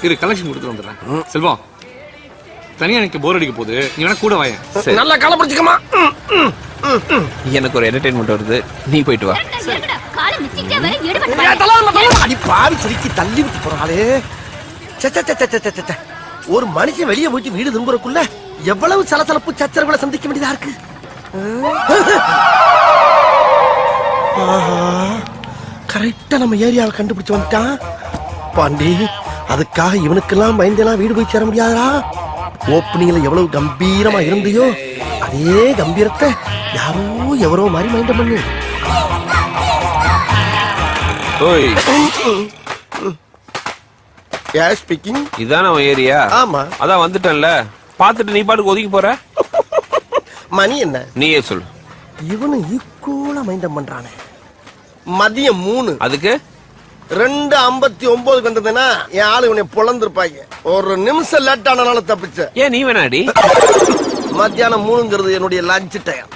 இரு கலெக்ஷன் கொடுத்துட்டு வந்துடுறேன். செல்வம் தனியா எனக்கு போர் அடிக்க போகுது, நீ வேணா கூட வாயேன். நல்லா கால பிடிச்சிக்கமா. எனக்கு ஒரு என்டர்டைன்மெண்ட் வருது, நீ போயிட்டு வா. அடி பாவி சிரிக்கி தள்ளி விட்டு போறாளே. ஒரு மனுஷன் வெளியே போயிட்டு வீடு திரும்புறக்குள்ள எவ்வளவு சலசலப்பு சச்சரவுகளை சந்திக்க வேண்டியதா இருக்கு. கரெக்டா நம்ம ஏரியாவை கண்டுபிடிச்சு வந்துட்டான் பாண்டி. அதுக்காக இவனுக்கெல்லாம் பயந்தெல்லாம் வீடு போய் சேர முடியாதா? ஓப்பனிங்ல எவ்வளவு கம்பீரமா இருந்தியோ அதே கம்பீரத்தை யாரோ எவரோ மாதிரி மைண்டம் பண்ணு. இதான அவன் ஏரியா? ஆமா. அதான் வந்துட்டேன்ல, பாத்துட்டு நீ பாட்டுக்கு ஒதுக்கி போற. மணி என்ன நீயே சொல்லு. இவனு ஈக்குவலா மைண்டம் பண்றானே. மதியம் 3. அதுக்கு 2:59 வந்ததுன்னா என் ஆளு இவனை பொழந்திருப்பாங்க. ஒரு நிமிஷம் லேட் ஆனாலும் தப்பிச்ச. ஏன் நீ வேணாடி? மத்தியானம் 3ங்கிறது என்னுடைய லஞ்ச் டைம்.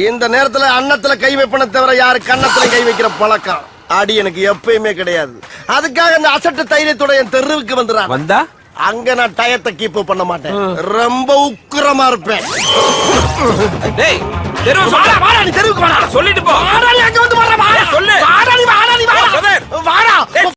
இந்த நேரத்துல அன்னத்துல கை வைப்பன தவிர யாரு கன்னத்துல கை வைக்கிற பழக்கம் அடி எனக்கு எப்பயுமே கிடையாது. அதுக்காக அந்த அசட்டு தைரியத்தோட என் தெருவுக்கு வந்துடுறான். வந்தா அங்க நான் டயத்தை கீப் பண்ண மாட்டேன், ரொம்ப உக்கிரமா இருப்பேன். டேய் தெருவுக்கு வாடா, வாடா நீ தெருவுக்கு வாடா. சொல்லிட்டு போ. வாடா நீ அங்க வந்து வாடா, வாடா சொல்லு. வாடா நீ வாடா, நீ வாடா. வாடா.